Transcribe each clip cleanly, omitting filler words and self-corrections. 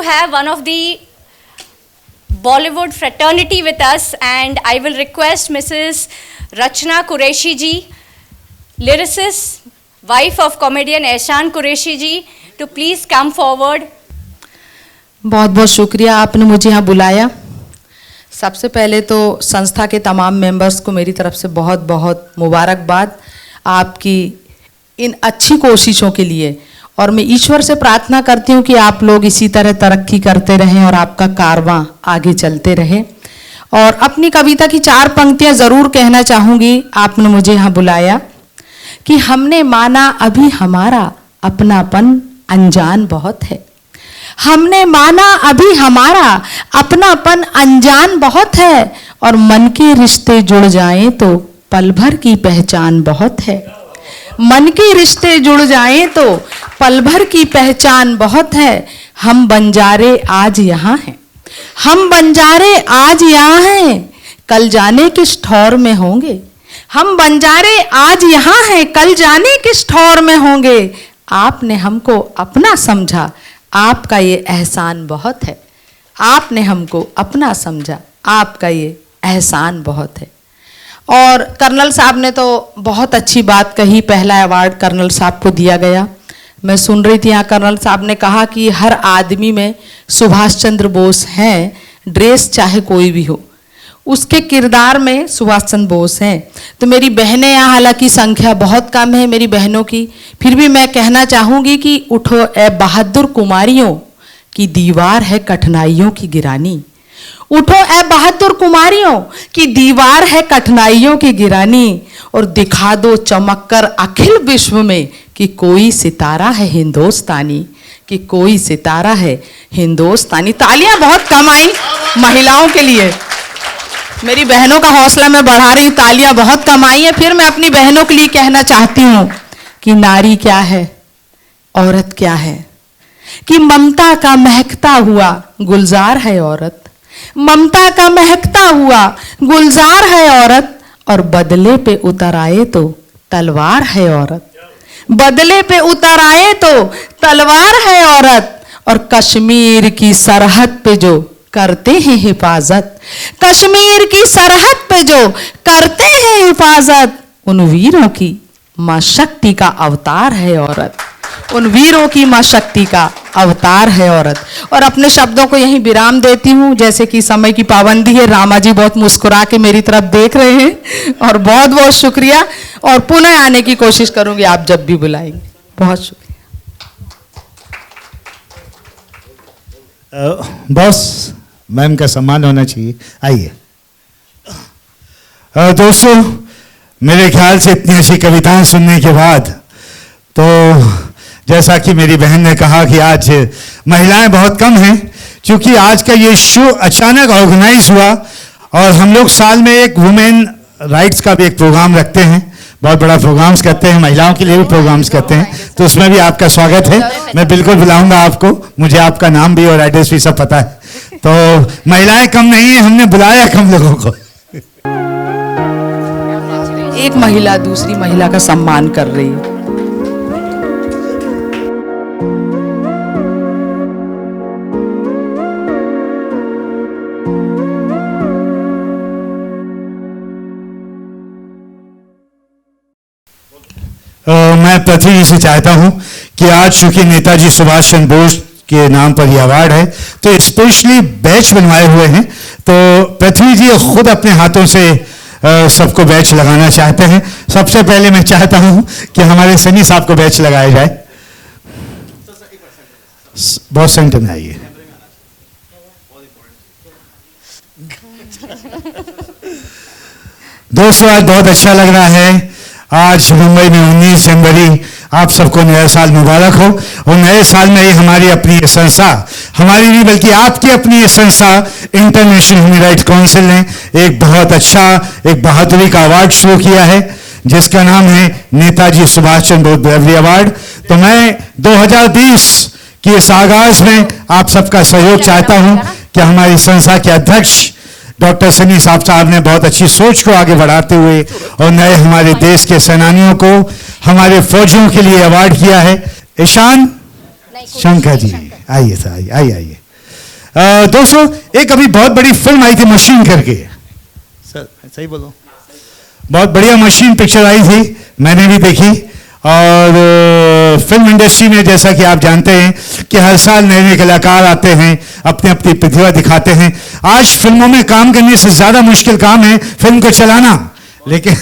to have one of the Bollywood fraternity with us, and I will request Mrs. Rachna Qureshi ji, lyricist, wife of comedian Ehsan Qureshi ji, to please come forward. बहुत बहुत शुक्रिया आपने मुझे यहाँ बुलाया। सबसे पहले तो संस्था के तमाम मेंबर्स को मेरी तरफ से बहुत बहुत मुबारकबाद आपकी इन अच्छी कोशिशों के लिए, और मैं ईश्वर से प्रार्थना करती हूँ कि आप लोग इसी तरह तरक्की करते रहें और आपका कारवां आगे चलते रहे। और अपनी कविता की 4 पंक्तियाँ ज़रूर कहना चाहूँगी। आपने मुझे यहाँ बुलाया कि हमने माना अभी हमारा अपनापन अनजान बहुत है, हमने माना अभी हमारा अपनापन अनजान बहुत है, और मन के रिश्ते जुड़ जाएं तो पल भर की पहचान बहुत है, मन के रिश्ते जुड़ जाएं तो पल भर की पहचान बहुत है। हम बंजारे आज यहाँ हैं, हम बंजारे आज यहाँ हैं, कल जाने किस ठौर में होंगे, हम बंजारे आज यहाँ हैं, कल जाने किस ठौर में होंगे। आपने हमको अपना समझा, आपका ये एहसान बहुत है, आपने हमको अपना समझा, आपका ये एहसान बहुत है। और कर्नल साहब ने तो बहुत अच्छी बात कही, पहला अवार्ड कर्नल साहब को दिया गया। मैं सुन रही थी यहाँ कर्नल साहब ने कहा कि हर आदमी में सुभाष चंद्र बोस हैं, ड्रेस चाहे कोई भी हो, उसके किरदार में सुभाष चंद्र बोस हैं। तो मेरी बहनें यहाँ, हालांकि संख्या बहुत कम है मेरी बहनों की, फिर भी मैं कहना चाहूँगी कि उठो ए बहादुर कुमारियों की दीवार है कठिनाइयों की गिरानी, उठो ए बहादुर कुमारियों की दीवार है कठिनाइयों की गिरानी, और दिखा दो चमक कर अखिल विश्व में कि कोई सितारा है हिंदुस्तानी, कि कोई सितारा है हिंदुस्तानी। तालियां बहुत कम आई महिलाओं के लिए, मेरी बहनों का हौसला मैं बढ़ा रही हूँ, तालियां बहुत कम आई है। फिर मैं अपनी बहनों के लिए कहना चाहती हूँ कि नारी क्या है, औरत क्या है, कि ममता का महकता हुआ गुलजार है औरत, ममता का महकता हुआ गुलजार है औरत, और बदले पे उतर आए तो तलवार है औरत, बदले पे उतर आए तो तलवार है औरत, और कश्मीर की सरहद पे जो करते हैं हिफाजत, कश्मीर की सरहद पे जो करते हैं हिफाजत, उन वीरों की मां शक्ति का अवतार है औरत, उन वीरों की मां शक्ति का अवतार है औरत। और अपने शब्दों को यहीं विराम देती हूँ, जैसे कि समय की पाबंदी है। रामा जी बहुत मुस्कुरा के मेरी तरफ देख रहे हैं, और बहुत बहुत शुक्रिया, और पुनः आने की कोशिश करूंगी आप जब भी बुलाएंगे। बहुत शुक्रिया। बॉस मैम का सम्मान होना चाहिए। आइए दोस्तों, मेरे ख्याल से इतनी अच्छी कविताएं सुनने के बाद, तो जैसा कि मेरी बहन ने कहा कि आज महिलाएं बहुत कम हैं, क्योंकि आज का ये शो अचानक ऑर्गेनाइज हुआ, और हम लोग साल में एक वुमेन राइट्स का भी एक प्रोग्राम रखते हैं, बहुत बड़ा प्रोग्राम्स करते हैं, महिलाओं के लिए भी प्रोग्राम्स करते हैं, तो उसमें भी आपका स्वागत है। मैं बिल्कुल बुलाऊंगा आपको, मुझे आपका नाम भी और एड्रेस भी सब पता है। तो महिलाएं कम नहीं है, हमने बुलाया कम लोगों को। एक महिला दूसरी महिला का सम्मान कर रही है। मैं पृथ्वी जी से चाहता हूं कि आज चूंकि नेताजी सुभाष चंद्र बोस के नाम पर यह अवार्ड है, तो स्पेशली बैच बनवाए हुए हैं, तो पृथ्वी जी खुद अपने हाथों से सबको बैच लगाना चाहते हैं। सबसे पहले मैं चाहता हूं कि हमारे सनी साहब को बैच लगाया जाए। बहुत सेंटर में आइए। दोस्तों, आज बहुत अच्छा लग रहा है। आज मुंबई में 19 जनवरी, आप सबको नया साल मुबारक हो। और नए साल में ही हमारी अपनी ये संस्था, हमारी नहीं बल्कि आपकी अपनी ये संस्था इंटरनेशनल ह्यूमन राइट्स काउंसिल ने एक बहुत अच्छा एक बहादुरी का अवार्ड शुरू किया है, जिसका नाम है नेताजी सुभाष चंद्र बोस ब्रेवरी अवार्ड। तो मैं 2020 के इस आगाज में आप सबका सहयोग चाहता हूं कि हमारी संस्था के अध्यक्ष डॉक्टर सनी साहब ने बहुत अच्छी सोच को आगे बढ़ाते हुए और नए हमारे देश के सेनानियों को, हमारे फौजियों के लिए अवार्ड किया है। ईशान शंकर जी, आइए सर, आइए आइए। दोस्तों एक अभी बहुत बड़ी फिल्म आई थी मशीन करके, सर सही बोलो, बहुत बढ़िया मशीन पिक्चर आई थी, मैंने भी देखी। और फिल्म इंडस्ट्री में जैसा कि आप जानते हैं कि हर साल नए नए कलाकार आते हैं, अपनी अपनी प्रतिभा दिखाते हैं। आज फिल्मों में काम करने से ज्यादा मुश्किल काम है फिल्म को चलाना, लेकिन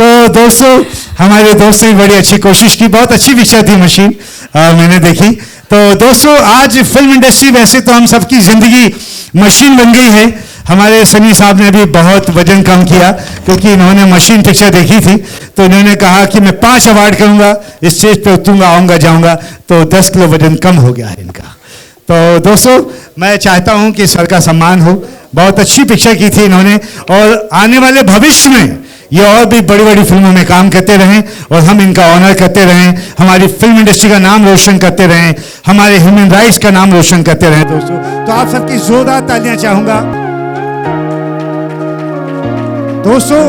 तो दोस्तों हमारे दोस्तों ने बड़ी अच्छी कोशिश की, बहुत अच्छी पिक्चर थी मशीन, मैंने देखी। तो दोस्तों आज फिल्म इंडस्ट्री, वैसे तो हम सबकी जिंदगी मशीन बन गई है। हमारे सनी साहब ने भी बहुत वजन कम किया क्योंकि इन्होंने मशीन पिक्चर देखी थी, तो इन्होंने कहा कि मैं 5 अवार्ड करूंगा, स्टेज पे उतरूंगा, आऊंगा जाऊंगा, तो 10 किलो वजन कम हो गया है इनका। तो दोस्तों मैं चाहता हूं कि सर का सम्मान हो, बहुत अच्छी पिक्चर की थी इन्होंने, और आने वाले भविष्य में ये और भी बड़ी बड़ी फिल्मों में काम करते रहें और हम इनका ऑनर करते रहें, हमारी फिल्म इंडस्ट्री का नाम रोशन करते रहें, हमारे ह्यूमन राइट्स का नाम रोशन करते रहें। दोस्तों तो आप सबकी जोरदार तालियां चाहूंगा। दोस्तों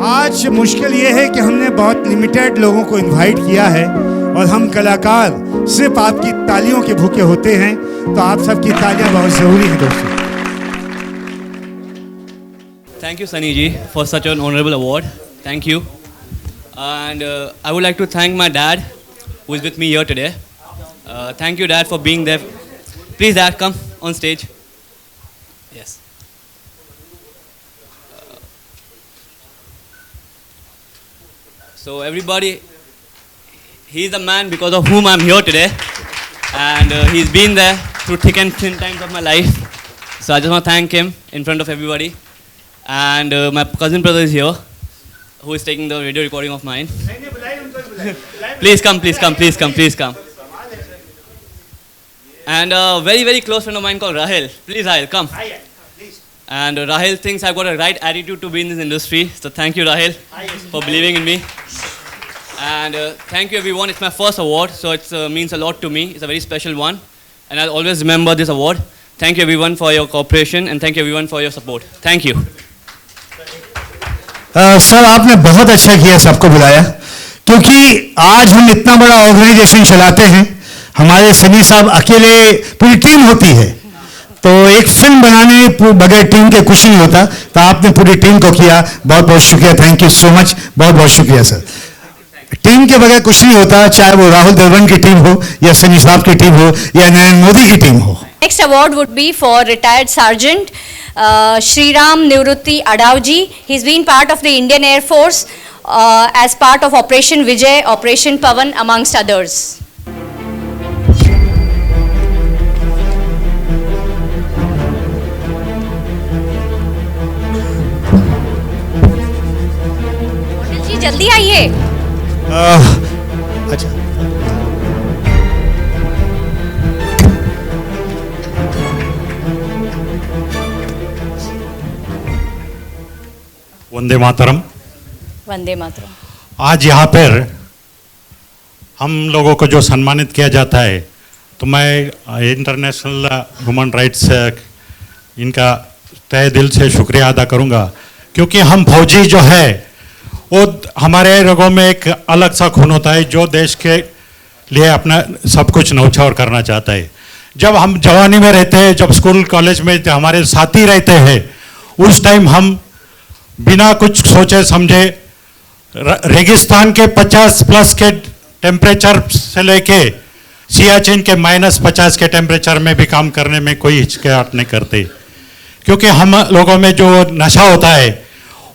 आज मुश्किल ये है कि हमने बहुत लिमिटेड लोगों को इनवाइट किया है और हम कलाकार सिर्फ आपकी तालियों के भूखे होते हैं, तो आप सबकी तालियां बहुत जरूरी है दोस्तों। Thank you, Sunny ji, for such an honorable award. Thank you. And I would like to thank my dad, who is with me here today. Thank you, Dad, for being there. Please, Dad, come on stage. Yes. So everybody, he is the man because of whom I'm here today. And he's been there through thick and thin times of my life. So I just want to thank him in front of everybody. And my cousin brother is here, who is taking the video recording of mine. Please come, please come, please come, please come. And a very, very close friend of mine called Rahel. Please, Rahel, come. And Rahel thinks I've got a right attitude to be in this industry. So thank you, Rahel, for believing in me. And thank you, everyone. It's my first award, so it means a lot to me. It's a very special one. And I'll always remember this award. Thank you, everyone, for your cooperation. And thank you, everyone, for your support. Thank you. Sir आपने बहुत अच्छा किया सबको बुलाया, क्योंकि आज हम इतना बड़ा ऑर्गेनाइजेशन चलाते हैं, हमारे सनी साहब अकेले, पूरी टीम होती है, तो एक फिल्म बनाने बगैर टीम के कुछ नहीं होता, तो आपने पूरी टीम को किया, बहुत बहुत शुक्रिया, थैंक यू सो मच, बहुत बहुत शुक्रिया सर। टीम के बगैर कुछ नहीं होता, चाहे वो राहुल दलवन की टीम हो या सनी साहब की टीम हो या नरेंद्र मोदी की टीम हो। Next award would be for retired Sergeant Shriram Nivrutti Adavji. He's been part of the Indian Air Force as part of Operation Vijay, Operation Pavan, amongst others. जी जल्दी आइए। अच्छा वंदे मातरम। वंदे मातरम। आज यहाँ पर हम लोगों को जो सम्मानित किया जाता है, तो मैं इंटरनेशनल ह्यूमन राइट्स इनका तहे दिल से शुक्रिया अदा करूँगा, क्योंकि हम फौजी जो है वो हमारे रगों में एक अलग सा खून होता है जो देश के लिए अपना सब कुछ न्यौछावर करना चाहता है। जब हम जवानी में रहते हैं, जब स्कूल कॉलेज में हमारे साथी रहते हैं, उस टाइम हम बिना कुछ सोचे समझे रेगिस्तान के 50+ के टेम्परेचर से लेके सियाचिन के -50 के टेम्परेचर में भी काम करने में कोई हिचकिचाहट नहीं करते, क्योंकि हम लोगों में जो नशा होता है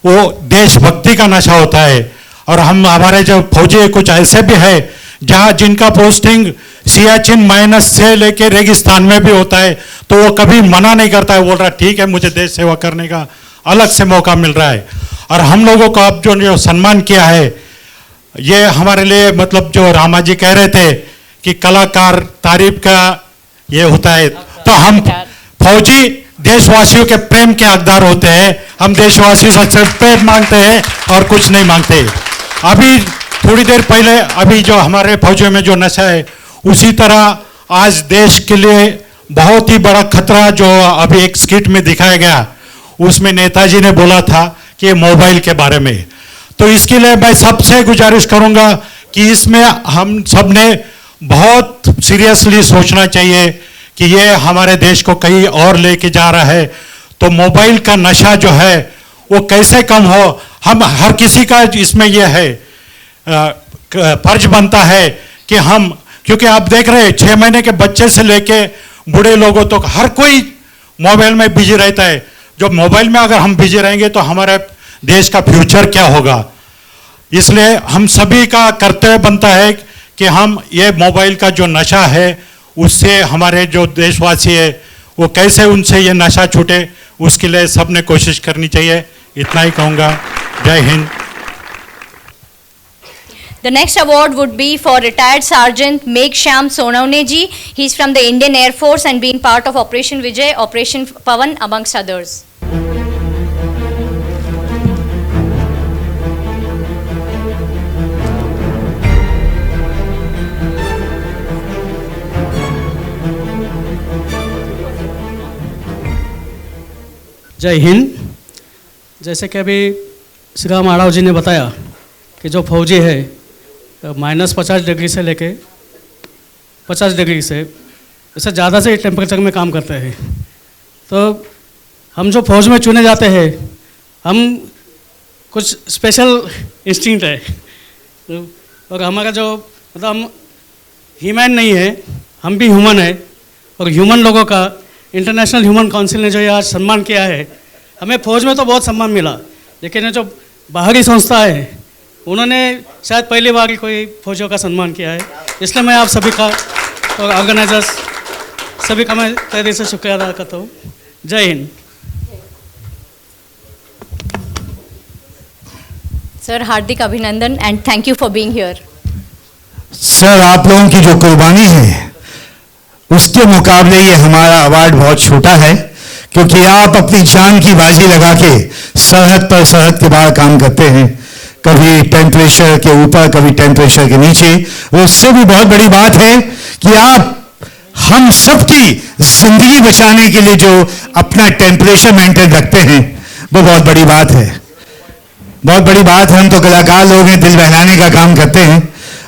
वो देशभक्ति का नशा होता है। और हम हमारे जो फौजी कुछ ऐसे भी है जहाँ जिनका पोस्टिंग सियाचिन माइनस से लेके रेगिस्तान में भी होता है, तो वो कभी मना नहीं करता है, बोल रहा ठीक है मुझे देश सेवा करने का अलग से मौका मिल रहा है। और हम लोगों को अब जो सम्मान किया है, ये हमारे लिए मतलब जो रामा जी कह रहे थे कि कलाकार तारीफ का ये होता है, तो हम फौजी देशवासियों के प्रेम के हकदार होते हैं। हम देशवासियों से सिर्फ प्रेम मांगते हैं और कुछ नहीं मांगते। अभी थोड़ी देर पहले अभी जो हमारे फौजियों में जो नशा है, उसी तरह आज देश के लिए बहुत ही बड़ा खतरा जो अभी एक स्किट में दिखाया गया, उसमें नेताजी ने बोला था कि मोबाइल के बारे में। तो इसके लिए मैं सबसे गुजारिश करूंगा कि इसमें हम सब ने बहुत सीरियसली सोचना चाहिए कि ये हमारे देश को कहीं और लेके जा रहा है। तो मोबाइल का नशा जो है वो कैसे कम हो, हम हर किसी का इसमें ये है फर्ज बनता है कि हम, क्योंकि आप देख रहे हैं 6 महीने के बच्चे से लेके बूढ़े लोगों तक हर कोई मोबाइल में बिजी रहता है। जो मोबाइल में अगर हम बिजी रहेंगे तो हमारे देश का फ्यूचर क्या होगा। इसलिए हम सभी का कर्तव्य बनता है कि हम ये मोबाइल का जो नशा है उससे हमारे जो देशवासी है वो कैसे उनसे ये नशा छूटे, उसके लिए सबने कोशिश करनी चाहिए। इतना ही कहूँगा। जय Hind. The next award would be for retired Sergeant Meghshyam Sonawne ji. He is from the Indian Air Force and been part of Operation Vijay, Operation Pavan amongst others. जय हिंद। जैसे कि अभी श्री राम आड़ाव जी ने बताया कि जो फौजी है -50 डिग्री से लेके 50 डिग्री से इससे ज़्यादा से टेम्परेचर में काम करते हैं। तो हम जो फौज में चुने जाते हैं हम कुछ स्पेशल इंस्टिंक्ट है और हमारा जो मतलब हम ह्यूमन नहीं है, हम भी ह्यूमन है। और ह्यूमन लोगों का इंटरनेशनल ह्यूमन काउंसिल ने जो ये आज सम्मान किया है, हमें फौज में तो बहुत सम्मान मिला, लेकिन ये जो बाहरी संस्था है उन्होंने शायद पहली बार ही कोई फौजियों का सम्मान किया है। इसलिए मैं आप सभी का और ऑर्गेनाइजर्स सभी का मैं तहे दिल से शुक्रिया अदा करता हूँ। जय हिंद। Sir, हार्दिक अभिनंदन and thank you for being here. Sir, आप लोगों की जो कुर्बानी है उसके मुकाबले ये हमारा अवार्ड बहुत छोटा है, क्योंकि आप अपनी जान की बाजी लगा के सरहद पर सरहद के बाहर काम करते हैं, कभी टेम्परेचर के ऊपर कभी टेम्परेचर के नीचे। उससे भी बहुत बड़ी बात है कि आप हम सबकी जिंदगी बचाने के लिए जो अपना टेम्परेचर मेंटेन रखते हैं वो बहुत बड़ी बात है, बहुत बड़ी बात है। हम तो कलाकार लोग हैं, दिल बहलाने का काम करते हैं,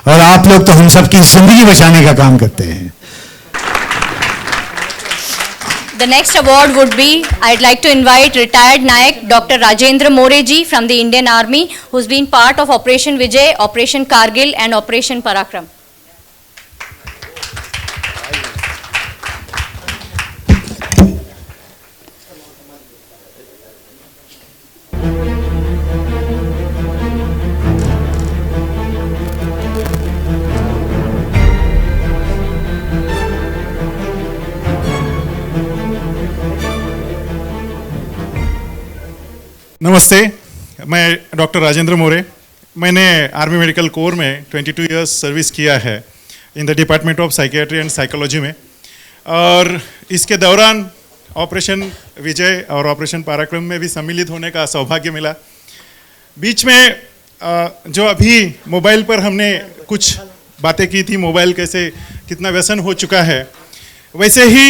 और आप लोग तो हम सबकी जिंदगी बचाने का काम करते हैं। The next award would be, I'd like to invite retired Nayak Dr. Rajendra More ji from the Indian Army, who's been part of Operation Vijay, Operation Kargil and Operation Parakram. नमस्ते, मैं डॉक्टर राजेंद्र मोरे। मैंने army medical corps में 22 years service किया है in the department of psychiatry and psychology में, और इसके दौरान ऑपरेशन विजय और ऑपरेशन पराक्रम में भी सम्मिलित होने का सौभाग्य मिला। बीच में जो अभी मोबाइल पर हमने कुछ बातें की थी, मोबाइल कैसे कितना व्यसन हो चुका है, वैसे ही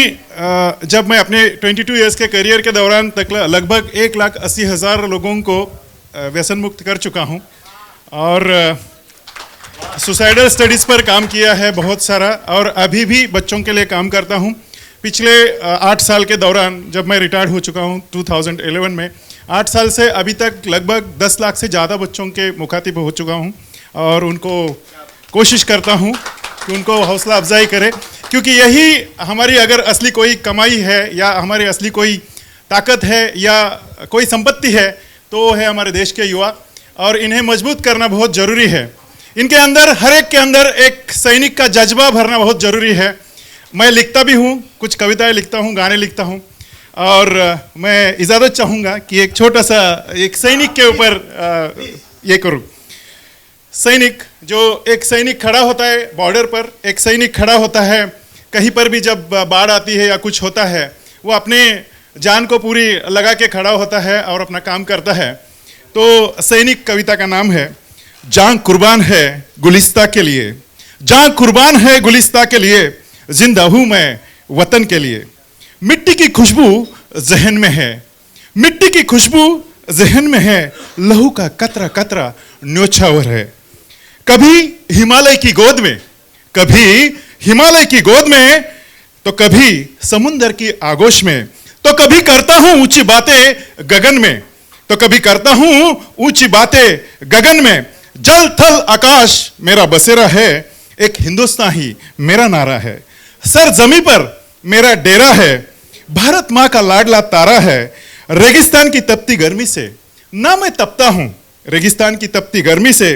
जब मैं अपने 22 इयर्स के करियर के दौरान तक लगभग 1,80,000 लोगों को व्यसन मुक्त कर चुका हूं, और सुसाइडल स्टडीज़ पर काम किया है बहुत सारा, और अभी भी बच्चों के लिए काम करता हूं। पिछले 8 साल के दौरान, जब मैं रिटायर्ड हो चुका हूं 2011 में, 8 साल से अभी तक लगभग 10 लाख से ज़्यादा बच्चों के मुखातिब हो चुका हूं, और उनको कोशिश करता हूं कि उनको हौसला अफजाई करे, क्योंकि यही हमारी अगर असली कोई कमाई है या हमारी असली कोई ताकत है या कोई संपत्ति है तो है हमारे देश के युवा, और इन्हें मजबूत करना बहुत ज़रूरी है। इनके अंदर, हर एक के अंदर एक सैनिक का जज्बा भरना बहुत ज़रूरी है। मैं लिखता भी हूँ, कुछ कविताएं लिखता हूँ, गाने लिखता हूँ, और मैं इजाज़त चाहूँगा कि एक छोटा सा एक सैनिक के ऊपर ये करूँ। सैनिक, जो एक सैनिक खड़ा होता है बॉर्डर पर, एक सैनिक खड़ा होता है कहीं पर भी जब बाढ़ आती है या कुछ होता है, वो अपने जान को पूरी लगा के खड़ा होता है और अपना काम करता है। तो सैनिक कविता का नाम है जान कुर्बान है गुलिस्ता के लिए, जान कुर्बान है गुलिस्ता के लिए, जिंदा हूँ मैं वतन के लिए। मिट्टी की खुशबू जहन में है, मिट्टी की खुशबू जहन में है, लहू का कतरा कतरा न्योछावर है। कभी हिमालय की गोद में, कभी हिमालय की गोद में, तो कभी समुंदर की आगोश में, तो कभी करता हूं ऊंची बातें गगन में, तो कभी करता हूं ऊंची बातें गगन में। जल थल आकाश मेरा बसेरा है, एक हिंदुस्तान ही मेरा नारा है। सर जमी पर मेरा डेरा है, भारत माँ का लाडला तारा है। रेगिस्तान की तपती गर्मी से ना मैं तपता हूं, रेगिस्तान की तपती गर्मी से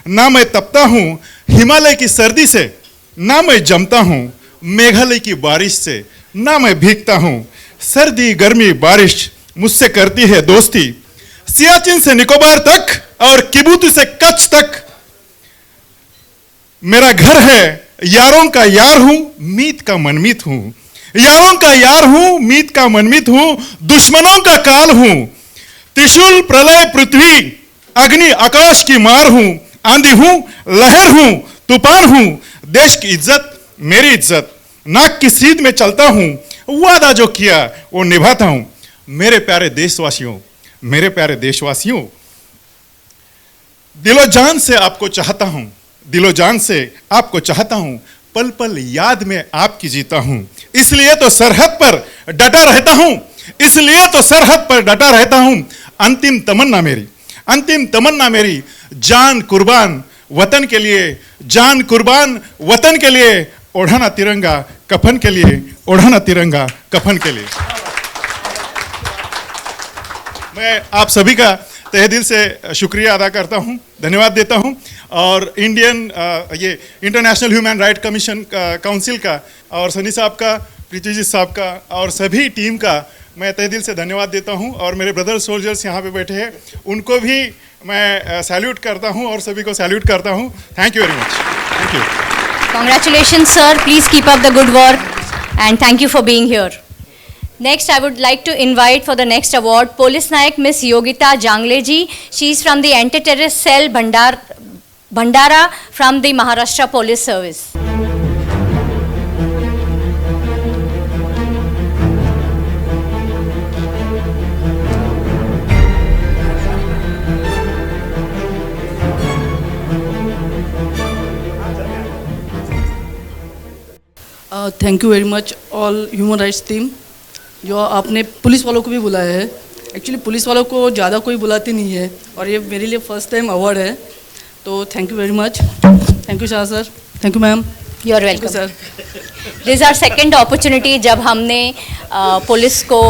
ना मैं तपता हूं, हिमालय की सर्दी से ना मैं जमता हूं, मेघालय की बारिश से ना मैं भीगता हूं। सर्दी गर्मी बारिश मुझसे करती है दोस्ती, सियाचिन से निकोबार तक और किबूती से कच्छ तक मेरा घर है। यारों का यार हूं, मीत का मनमीत हूं, यारों का यार हूं, मीत का मनमीत हूं, दुश्मनों का काल हूं। त्रिशूल प्रलय पृथ्वी अग्नि आकाश की मार हूं, आंधी हूं, लहर हूं, तूफान हूं। देश की इज्जत मेरी इज्जत, नाक की सीध में चलता हूं, वादा जो किया वो निभाता हूं। मेरे प्यारे देशवासियों, मेरे प्यारे देशवासियों, दिलो जान से आपको चाहता हूं, दिलो जान से आपको चाहता हूं, पल पल याद में आपकी जीता हूं। इसलिए तो सरहद पर डटा रहता हूं, इसलिए तो सरहद पर डटा रहता हूं। अंतिम तमन्ना मेरी, अंतिम तमन्ना मेरी, जान कुर्बान वतन के लिए, जान कुर्बान वतन के लिए, ओढ़ाना तिरंगा कफन के लिए, ओढ़ाना तिरंगा कफन के लिए। मैं आप सभी का तहे दिल से शुक्रिया अदा करता हूं, धन्यवाद देता हूं। और ये international human right commission council का और सनी साहब का, प्रीतिजीत साहब का और सभी टीम का मैं तहे दिल से धन्यवाद देता हूं। और मेरे ब्रदर सोल्जर्स यहाँ पे बैठे हैं, उनको भी मैं सैल्यूट करता हूं और सभी को सैल्यूट करता हूं। Thank you very much. Thank you. Congratulations, sir. Please keep up the good work and thank you for being here. Next, I would like to invite for the next award, Police Naik Miss Yogita Jangle ji. She is from the Anti-Terrorist Cell Bhandara from the Maharashtra Police Service. Thank you very much all human rights team, जो आपने police वालों को भी बुलाया है। Actually police वालों को ज़्यादा कोई बुलाते नहीं है और ये मेरे लिए फर्स्ट टाइम अवार्ड है, तो thank you very much. Thank you Shah sir, thank you ma'am. You are welcome. Sir. This is our second opportunity जब हमने पुलिस को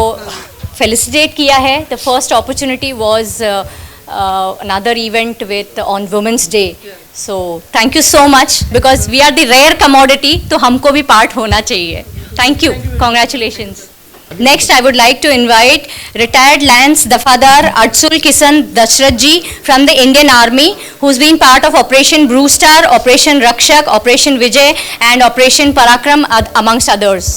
felicitate किया है. The first opportunity was another event with on Women's Day. So thank you so much because we are the rare commodity, तो हमको भी part होना चाहिए. Thank you. Congratulations. Next, I would like to invite retired Lance Dafadar Atsul Kisan Dashrath ji from the Indian Army, who's been part of Operation Blue Star, Operation Rakshak, Operation Vijay, and Operation Parakram, amongst others.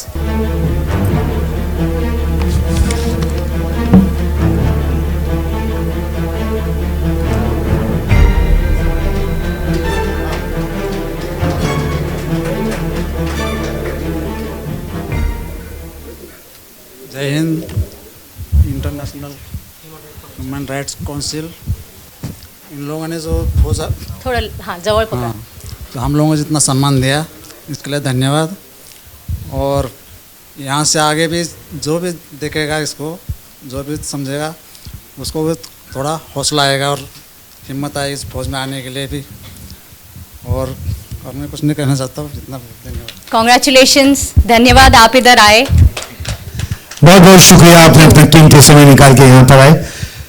जय हिंद। International human rights council, इन लोगों ने जो थोड़ा हाँ जवळ पकड़ा, तो हम लोगों को जितना सम्मान दिया इसके लिए धन्यवाद। और यहाँ से आगे भी जो भी देखेगा इसको, जो भी समझेगा उसको भी थोड़ा हौसला आएगा और हिम्मत आएगी इस फौज में आने के लिए भी। और मैं कुछ नहीं कहना चाहता हूँ, जितना धन्यवाद। कॉन्ग्रेचुलेशंस, धन्यवाद आप इधर आए। बहुत बहुत शुक्रिया, आपने अपना कीमती समय निकाल के यहाँ पर आए।